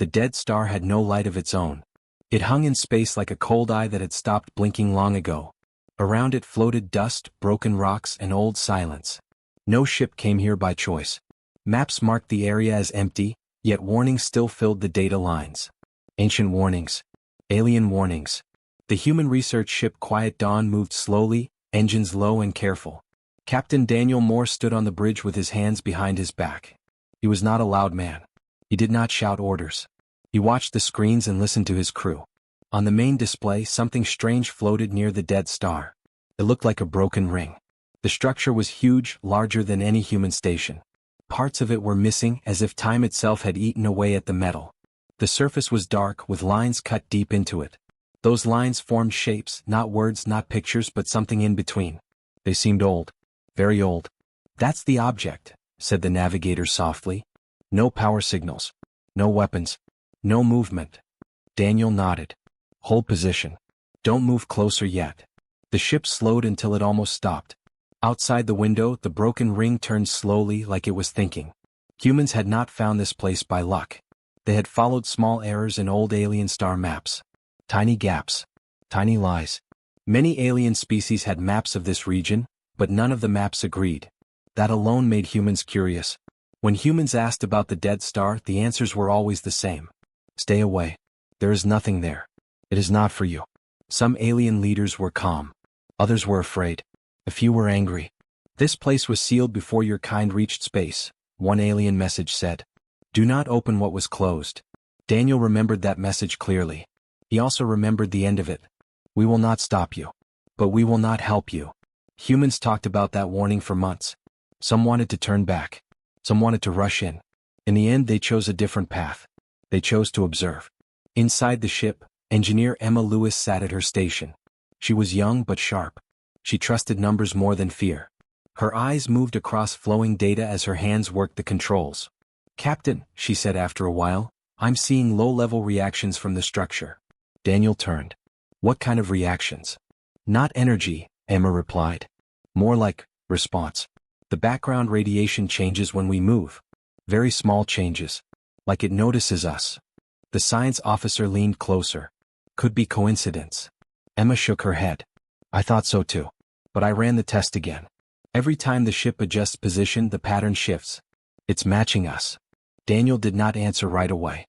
The dead star had no light of its own. It hung in space like a cold eye that had stopped blinking long ago. Around it floated dust, broken rocks, and old silence. No ship came here by choice. Maps marked the area as empty, yet warnings still filled the data lines. Ancient warnings. Alien warnings. The human research ship Quiet Dawn moved slowly, engines low and careful. Captain Daniel Moore stood on the bridge with his hands behind his back. He was not a loud man. He did not shout orders. He watched the screens and listened to his crew. On the main display, something strange floated near the dead star. It looked like a broken ring. The structure was huge, larger than any human station. Parts of it were missing, as if time itself had eaten away at the metal. The surface was dark, with lines cut deep into it. Those lines formed shapes, not words, not pictures, but something in between. They seemed old. Very old. "That's the object," said the navigator softly. "No power signals. No weapons. No movement." Daniel nodded. "Hold position. Don't move closer yet." The ship slowed until it almost stopped. Outside the window, the broken ring turned slowly, like it was thinking. Humans had not found this place by luck. They had followed small errors in old alien star maps. Tiny gaps. Tiny lies. Many alien species had maps of this region, but none of the maps agreed. That alone made humans curious. When humans asked about the dead star, the answers were always the same. "Stay away. There is nothing there. It is not for you." Some alien leaders were calm. Others were afraid. A few were angry. "This place was sealed before your kind reached space," one alien message said. "Do not open what was closed." Daniel remembered that message clearly. He also remembered the end of it. "We will not stop you. But we will not help you." Humans talked about that warning for months. Some wanted to turn back. Some wanted to rush in. In the end, they chose a different path. They chose to observe. Inside the ship, Engineer Emma Lewis sat at her station. She was young but sharp. She trusted numbers more than fear. Her eyes moved across flowing data as her hands worked the controls. "Captain," she said after a while, "I'm seeing low-level reactions from the structure." Daniel turned. "What kind of reactions?" "Not energy," Emma replied. "More like response. The background radiation changes when we move. Very small changes. Like it notices us." The science officer leaned closer. "Could be coincidence." Emma shook her head. "I thought so too. But I ran the test again. Every time the ship adjusts position, the pattern shifts. It's matching us." Daniel did not answer right away.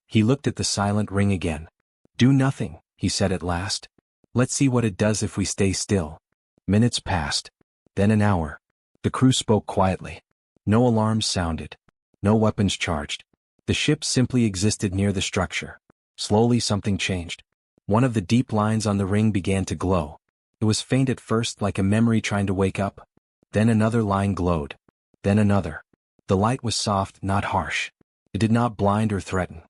He looked at the silent ring again. "Do nothing," he said at last. "Let's see what it does if we stay still." Minutes passed. Then an hour. The crew spoke quietly. No alarms sounded. No weapons charged. The ship simply existed near the structure. Slowly something changed. One of the deep lines on the ring began to glow. It was faint at first, like a memory trying to wake up. Then another line glowed. Then another. The light was soft, not harsh. It did not blind or threaten.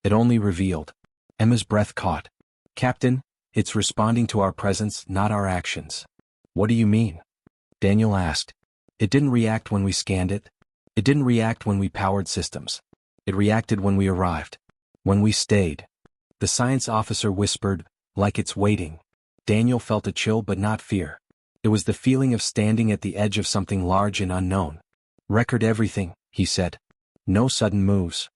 It only revealed. Emma's breath caught. "Captain, it's responding to our presence, not our actions." "What do you mean?" Daniel asked. "It didn't react when we scanned it. It didn't react when we powered systems. It reacted when we arrived. When we stayed." The science officer whispered, "Like it's waiting." Daniel felt a chill but not fear. It was the feeling of standing at the edge of something large and unknown. "Record everything," he said. "No sudden moves."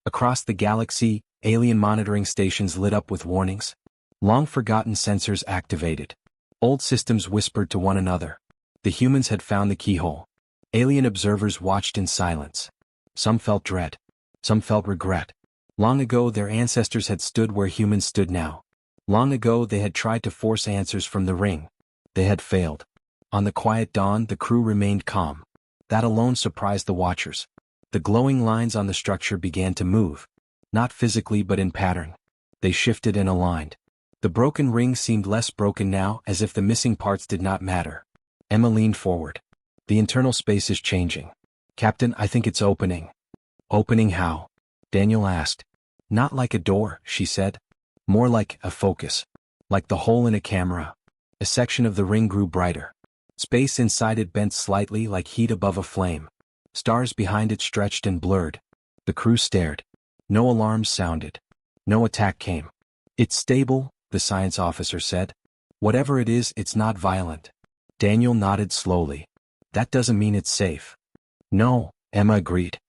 Across the galaxy, alien monitoring stations lit up with warnings. Long-forgotten sensors activated. Old systems whispered to one another. The humans had found the keyhole. Alien observers watched in silence. Some felt dread. Some felt regret. Long ago their ancestors had stood where humans stood now. Long ago they had tried to force answers from the ring. They had failed. On the Quiet Dawn, the crew remained calm. That alone surprised the watchers. The glowing lines on the structure began to move. Not physically but in pattern. They shifted and aligned. The broken ring seemed less broken now, as if the missing parts did not matter. Emma leaned forward. "The internal space is changing. Captain, I think it's opening." "Opening how?" Daniel asked. "Not like a door," she said. "More like a focus. Like the hole in a camera." A section of the ring grew brighter. Space inside it bent slightly, like heat above a flame. Stars behind it stretched and blurred. The crew stared. No alarms sounded. No attack came. "It's stable," the science officer said. "Whatever it is, it's not violent." Daniel nodded slowly. "That doesn't mean it's safe." "No," Emma agreed.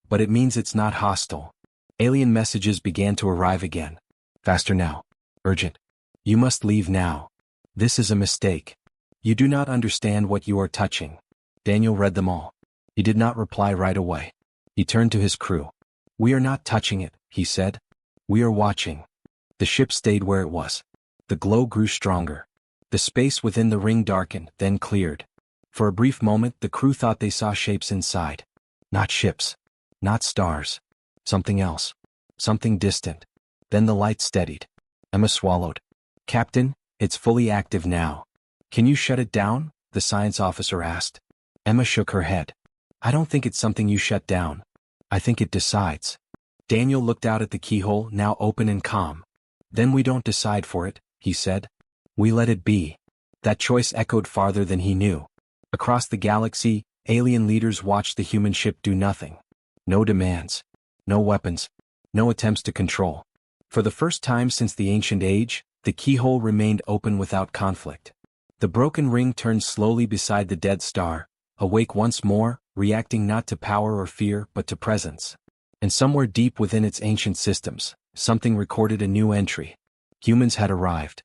"But it means it's not hostile." Alien messages began to arrive again. Faster now. Urgent. You must leave now. This is a mistake. You do not understand what you are touching. Daniel read them all. He did not reply right away. He turned to his crew. We are not touching it, he said. We are watching. The ship stayed where it was. The glow grew stronger. The space within the ring darkened, then cleared. For a brief moment the crew thought they saw shapes inside. Not ships. Not stars. Something else. Something distant. Then the light steadied. Emma swallowed. Captain, it's fully active now. Can you shut it down? The science officer asked. Emma shook her head. I don't think it's something you shut down. I think it decides. Daniel looked out at the keyhole, now open and calm. Then we don't decide for it, he said. We let it be. That choice echoed farther than he knew. Across the galaxy, alien leaders watched the human ship do nothing. No demands. No weapons. No attempts to control. For the first time since the ancient age, the keyhole remained open without conflict. The broken ring turned slowly beside the dead star, awake once more, reacting not to power or fear but to presence. And somewhere deep within its ancient systems, something recorded a new entry. Humans had arrived.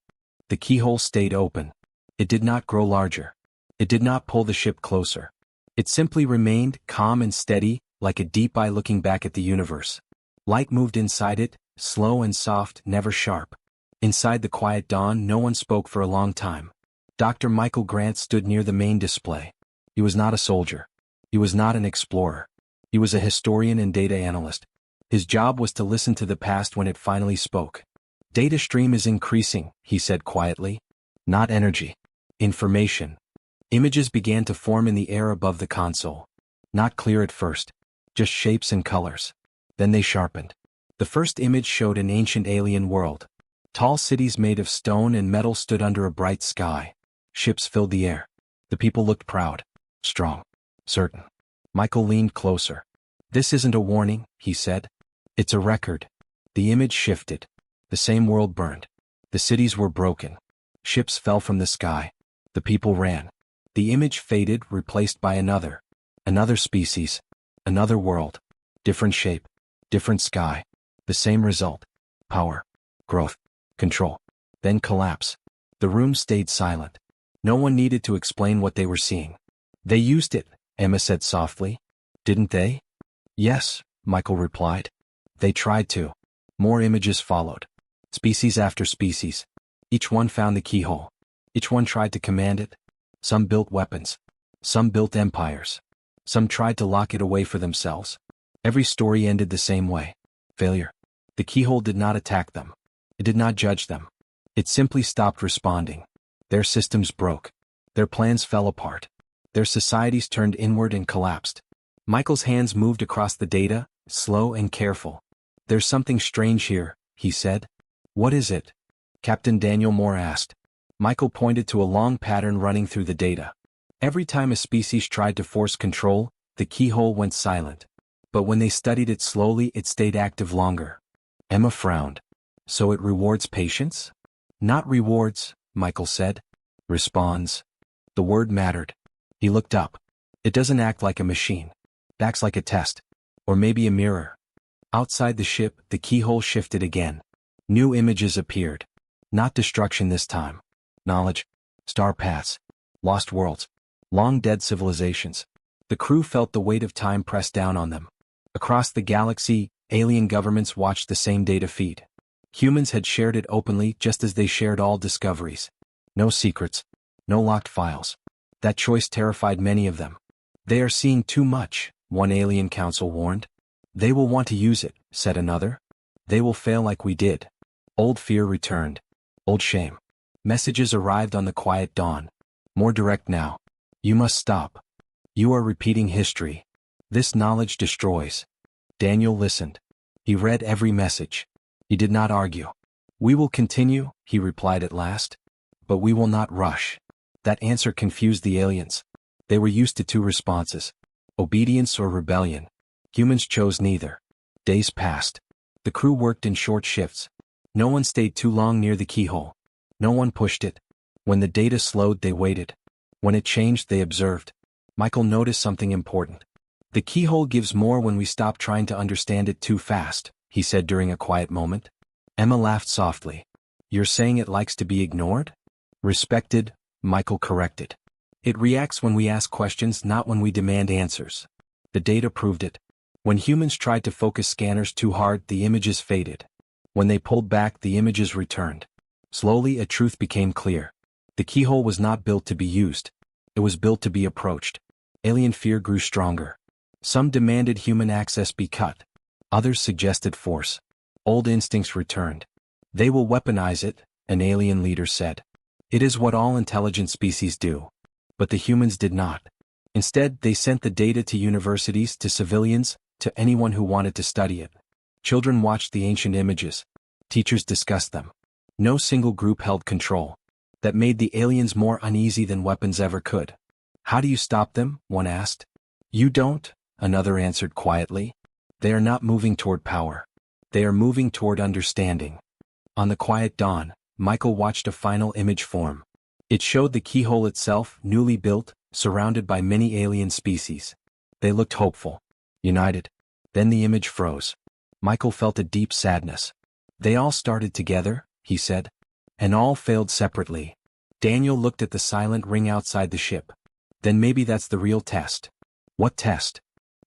The keyhole stayed open. It did not grow larger. It did not pull the ship closer. It simply remained calm and steady, like a deep eye looking back at the universe. Light moved inside it, slow and soft, never sharp. Inside the quiet dawn no one spoke for a long time. Dr. Michael Grant stood near the main display. He was not a soldier. He was not an explorer. He was a historian and data analyst. His job was to listen to the past when it finally spoke. Data stream is increasing, he said quietly. Not energy. Information. Images began to form in the air above the console. Not clear at first. Just shapes and colors. Then they sharpened. The first image showed an ancient alien world. Tall cities made of stone and metal stood under a bright sky. Ships filled the air. The people looked proud. Strong. Certain. Michael leaned closer. This isn't a warning, he said. It's a record. The image shifted. The same world burned. The cities were broken. Ships fell from the sky. The people ran. The image faded, replaced by another. Another species. Another world. Different shape. Different sky. The same result. Power. Growth. Control. Then collapse. The room stayed silent. No one needed to explain what they were seeing. They used it, Emma said softly. Didn't they? Yes, Michael replied. They tried to. More images followed. Species after species. Each one found the keyhole. Each one tried to command it. Some built weapons. Some built empires. Some tried to lock it away for themselves. Every story ended the same way. Failure. The keyhole did not attack them. It did not judge them. It simply stopped responding. Their systems broke. Their plans fell apart. Their societies turned inward and collapsed. Michael's hands moved across the data, slow and careful. There's something strange here, he said. What is it? Captain Daniel Moore asked. Michael pointed to a long pattern running through the data. Every time a species tried to force control, the keyhole went silent. But when they studied it slowly, it stayed active longer. Emma frowned. So it rewards patience? Not rewards, Michael said. Responds. The word mattered. He looked up. It doesn't act like a machine. It acts like a test. Or maybe a mirror. Outside the ship, the keyhole shifted again. New images appeared. Not destruction this time. Knowledge. Star paths. Lost worlds. Long-dead civilizations. The crew felt the weight of time press down on them. Across the galaxy, alien governments watched the same data feed. Humans had shared it openly just as they shared all discoveries. No secrets. No locked files. That choice terrified many of them. They are seeing too much, one alien council warned. They will want to use it, said another. They will fail like we did. Old fear returned. Old shame. Messages arrived on the quiet dawn. More direct now. You must stop. You are repeating history. This knowledge destroys. Daniel listened. He read every message. He did not argue. We will continue, he replied at last. But we will not rush. That answer confused the aliens. They were used to two responses. Obedience or rebellion. Humans chose neither. Days passed. The crew worked in short shifts. No one stayed too long near the keyhole. No one pushed it. When the data slowed, they waited. When it changed, they observed. Michael noticed something important. The keyhole gives more when we stop trying to understand it too fast, he said during a quiet moment. Emma laughed softly. You're saying it likes to be ignored? Respected, Michael corrected. It reacts when we ask questions, not when we demand answers. The data proved it. When humans tried to focus scanners too hard, the images faded. When they pulled back, the images returned. Slowly, a truth became clear. The keyhole was not built to be used. It was built to be approached. Alien fear grew stronger. Some demanded human access be cut. Others suggested force. Old instincts returned. They will weaponize it, an alien leader said. It is what all intelligent species do. But the humans did not. Instead, they sent the data to universities, to civilians, to anyone who wanted to study it. Children watched the ancient images. Teachers discussed them. No single group held control. That made the aliens more uneasy than weapons ever could. How do you stop them? One asked. You don't, another answered quietly. They are not moving toward power. They are moving toward understanding. On the quiet dawn, Michael watched a final image form. It showed the keyhole itself, newly built, surrounded by many alien species. They looked hopeful, united. Then the image froze. Michael felt a deep sadness. They all started together, he said. And all failed separately. Daniel looked at the silent ring outside the ship. Then maybe that's the real test. What test?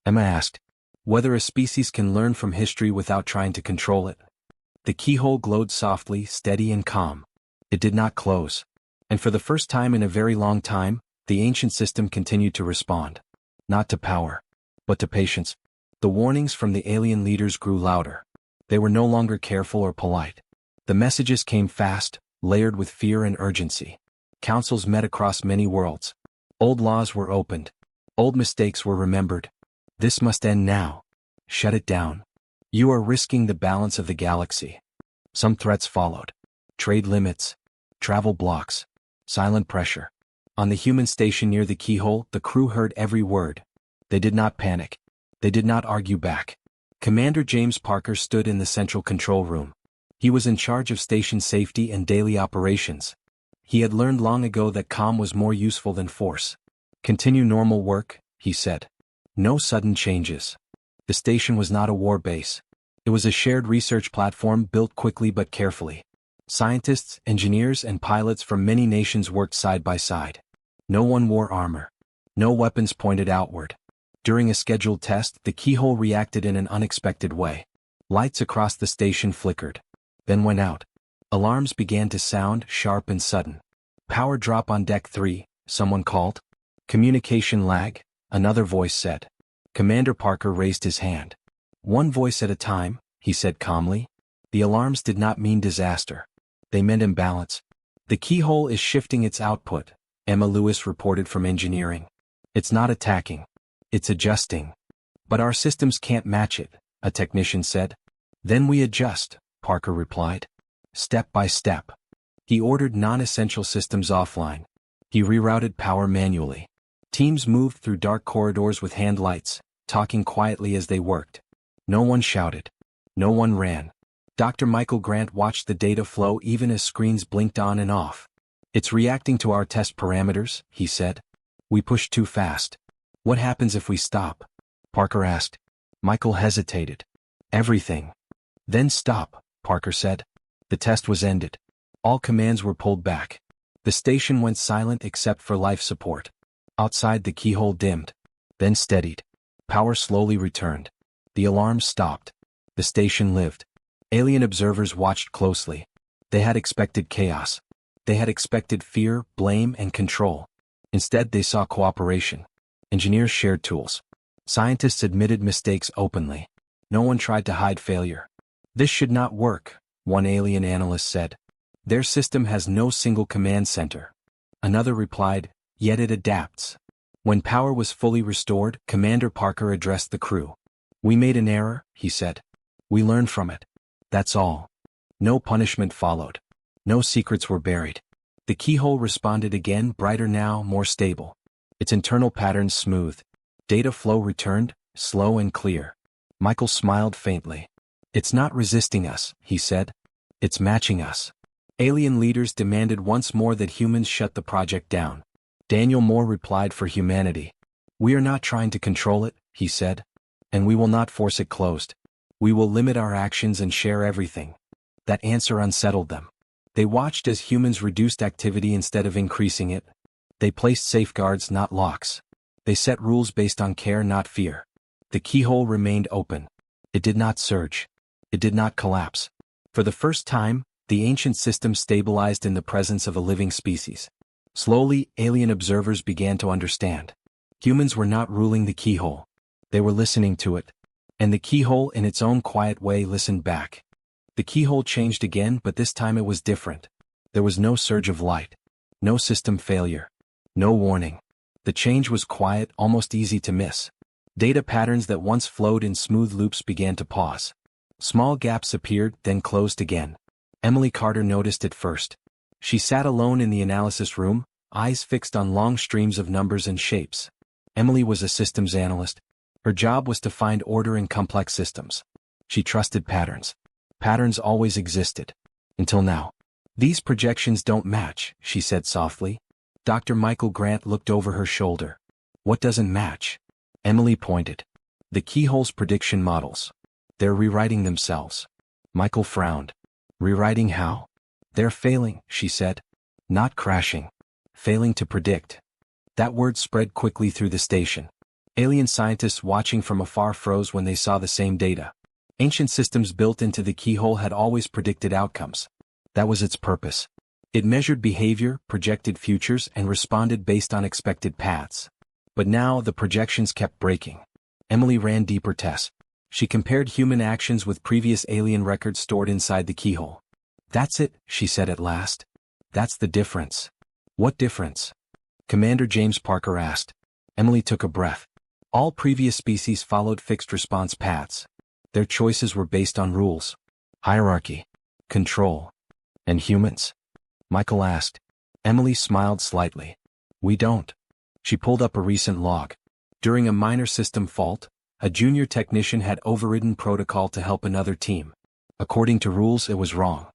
Emma asked. Whether a species can learn from history without trying to control it. The keyhole glowed softly, steady and calm. It did not close. And for the first time in a very long time, the ancient system continued to respond. Not to power, but to patience. The warnings from the alien leaders grew louder. They were no longer careful or polite. The messages came fast, layered with fear and urgency. Councils met across many worlds. Old laws were opened. Old mistakes were remembered. This must end now. Shut it down. You are risking the balance of the galaxy. Some threats followed. Trade limits. Travel blocks. Silent pressure. On the human station near the keyhole, the crew heard every word. They did not panic. They did not argue back. Commander James Parker stood in the central control room. He was in charge of station safety and daily operations. He had learned long ago that calm was more useful than force. Continue normal work, he said. No sudden changes. The station was not a war base. It was a shared research platform built quickly but carefully. Scientists, engineers, and pilots from many nations worked side by side. No one wore armor. No weapons pointed outward. During a scheduled test, the keyhole reacted in an unexpected way. Lights across the station flickered. Then went out. Alarms began to sound, sharp and sudden. Power drop on deck 3, someone called. Communication lag, another voice said. Commander Parker raised his hand. One voice at a time, he said calmly. The alarms did not mean disaster. They meant imbalance. The keyhole is shifting its output, Emma Lewis reported from engineering. It's not attacking. It's adjusting. But our systems can't match it, a technician said. Then we adjust, Parker replied. Step by step. He ordered non-essential systems offline. He rerouted power manually. Teams moved through dark corridors with hand lights, talking quietly as they worked. No one shouted. No one ran. Dr. Michael Grant watched the data flow even as screens blinked on and off. It's reacting to our test parameters, he said. We pushed too fast. What happens if we stop? Parker asked. Michael hesitated. Everything. Then stop, Parker said. The test was ended. All commands were pulled back. The station went silent except for life support. Outside, the keyhole dimmed. Then steadied. Power slowly returned. The alarms stopped. The station lived. Alien observers watched closely. They had expected chaos. They had expected fear, blame, and control. Instead, they saw cooperation. Engineers shared tools. Scientists admitted mistakes openly. No one tried to hide failure. This should not work, one alien analyst said. Their system has no single command center. Another replied, yet it adapts. When power was fully restored, Commander Parker addressed the crew. We made an error, he said. We learned from it. That's all. No punishment followed. No secrets were buried. The keyhole responded again, brighter now, more stable. Its internal patterns smooth. Data flow returned, slow and clear. Michael smiled faintly. It's not resisting us, he said. It's matching us. Alien leaders demanded once more that humans shut the project down. Daniel Moore replied for humanity. We are not trying to control it, he said. And we will not force it closed. We will limit our actions and share everything. That answer unsettled them. They watched as humans reduced activity instead of increasing it. They placed safeguards, not locks. They set rules based on care, not fear. The keyhole remained open. It did not surge. It did not collapse. For the first time, the ancient system stabilized in the presence of a living species. Slowly, alien observers began to understand. Humans were not ruling the keyhole. They were listening to it. And the keyhole, in its own quiet way, listened back. The keyhole changed again, but this time it was different. There was no surge of light. No system failure. No warning. The change was quiet, almost easy to miss. Data patterns that once flowed in smooth loops began to pause. Small gaps appeared, then closed again. Emily Carter noticed it first. She sat alone in the analysis room, eyes fixed on long streams of numbers and shapes. Emily was a systems analyst. Her job was to find order in complex systems. She trusted patterns. Patterns always existed. Until now. These projections don't match, she said softly. Dr. Michael Grant looked over her shoulder. What doesn't match? Emily pointed. The keyhole's prediction models. They're rewriting themselves. Michael frowned. Rewriting how? They're failing, she said. Not crashing. Failing to predict. That word spread quickly through the station. Alien scientists watching from afar froze when they saw the same data. Ancient systems built into the keyhole had always predicted outcomes. That was its purpose. It measured behavior, projected futures, and responded based on expected paths. But now the projections kept breaking. Emily ran deeper tests. She compared human actions with previous alien records stored inside the keyhole. That's it, she said at last. That's the difference. What difference? Commander James Parker asked. Emily took a breath. All previous species followed fixed response paths. Their choices were based on rules, hierarchy, control. And humans? Michael asked. Emily smiled slightly. We don't. She pulled up a recent log. During a minor system fault, a junior technician had overridden protocol to help another team. According to rules, it was wrong.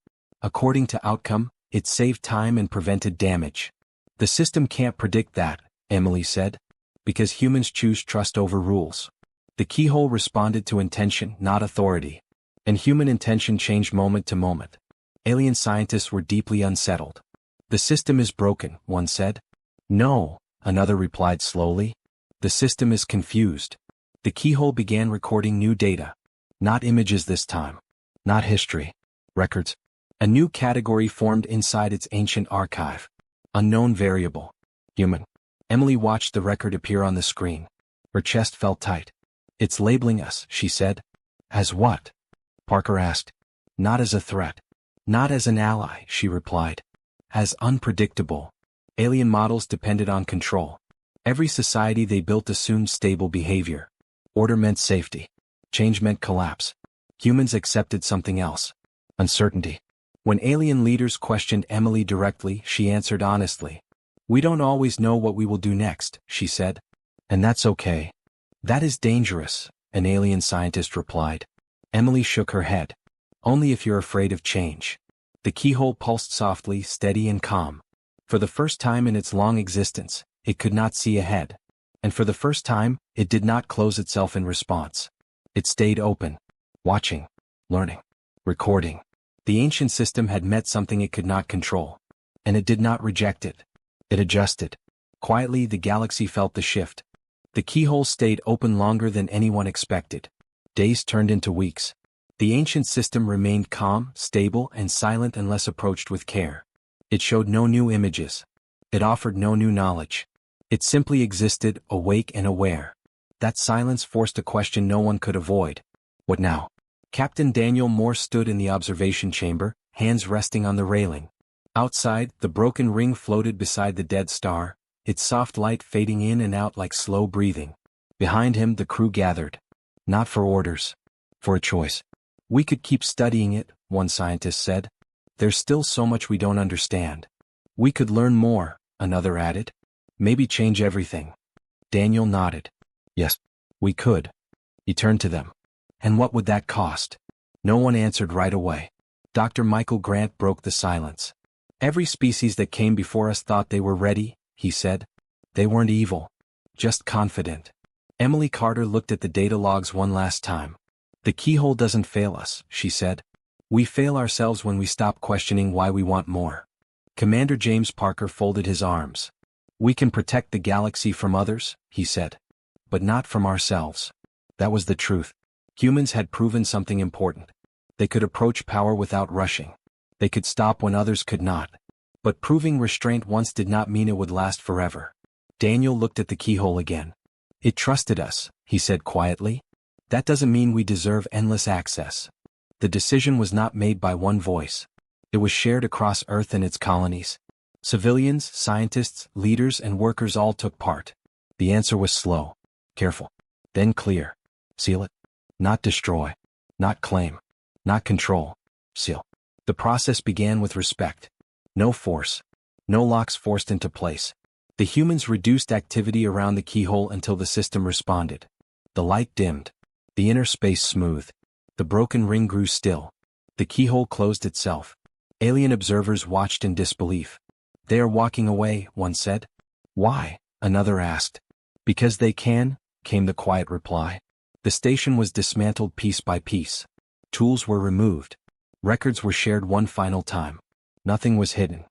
According to outcome, it saved time and prevented damage. The system can't predict that, Emily said, because humans choose trust over rules. The keyhole responded to intention, not authority. And human intention changed moment to moment. Alien scientists were deeply unsettled. The system is broken, one said. No, another replied slowly. The system is confused. The keyhole began recording new data. Not images this time. Not history. Records. A new category formed inside its ancient archive. Unknown variable. Human. Emily watched the record appear on the screen. Her chest felt tight. It's labeling us, she said. As what? Parker asked. Not as a threat. Not as an ally, she replied. As unpredictable. Alien models depended on control. Every society they built assumed stable behavior. Order meant safety. Change meant collapse. Humans accepted something else. Uncertainty. When alien leaders questioned Emily directly, she answered honestly. We don't always know what we will do next, she said. And that's okay. That is dangerous, an alien scientist replied. Emily shook her head. Only if you're afraid of change. The keyhole pulsed softly, steady and calm. For the first time in its long existence, it could not see ahead. And for the first time, it did not close itself in response. It stayed open. Watching. Learning. Recording. The ancient system had met something it could not control. And it did not reject it. It adjusted. Quietly, the galaxy felt the shift. The keyhole stayed open longer than anyone expected. Days turned into weeks. The ancient system remained calm, stable, and silent unless approached with care. It showed no new images. It offered no new knowledge. It simply existed, awake and aware. That silence forced a question no one could avoid. What now? Captain Daniel Moore stood in the observation chamber, hands resting on the railing. Outside, the broken ring floated beside the dead star, its soft light fading in and out like slow breathing. Behind him, the crew gathered. Not for orders. For a choice. We could keep studying it, one scientist said. There's still so much we don't understand. We could learn more, another added. Maybe change everything. Daniel nodded. Yes, we could. He turned to them. And what would that cost? No one answered right away. Dr. Michael Grant broke the silence. Every species that came before us thought they were ready, he said. They weren't evil. Just confident. Emily Carter looked at the data logs one last time. The keyhole doesn't fail us, she said. We fail ourselves when we stop questioning why we want more. Commander James Parker folded his arms. We can protect the galaxy from others, he said. But not from ourselves. That was the truth. Humans had proven something important. They could approach power without rushing. They could stop when others could not. But proving restraint once did not mean it would last forever. Daniel looked at the keyhole again. It trusted us, he said quietly. That doesn't mean we deserve endless access. The decision was not made by one voice. It was shared across Earth and its colonies. Civilians, scientists, leaders, and workers all took part. The answer was slow, careful, then clear. Seal it. Not destroy. Not claim. Not control. Seal. The process began with respect. No force. No locks forced into place. The humans reduced activity around the keyhole until the system responded. The light dimmed. The inner space smoothed. The broken ring grew still. The keyhole closed itself. Alien observers watched in disbelief. They are walking away, one said. Why? Another asked. Because they can, came the quiet reply. The station was dismantled piece by piece. Tools were removed. Records were shared one final time. Nothing was hidden.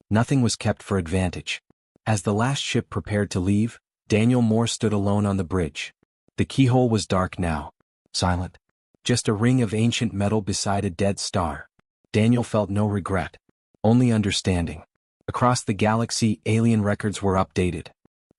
Nothing was kept for advantage. As the last ship prepared to leave, Daniel Moore stood alone on the bridge. The keyhole was dark now. Silent. Just a ring of ancient metal beside a dead star. Daniel felt no regret. Only understanding. Across the galaxy, alien records were updated.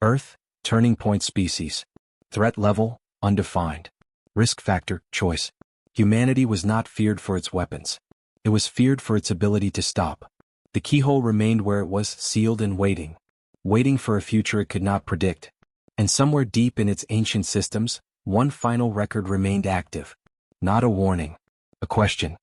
Earth, turning point species. Threat level, undefined. Risk factor, choice. Humanity was not feared for its weapons. It was feared for its ability to stop. The keyhole remained where it was, sealed and waiting. Waiting for a future it could not predict. And somewhere deep in its ancient systems, one final record remained active. Not a warning. A question.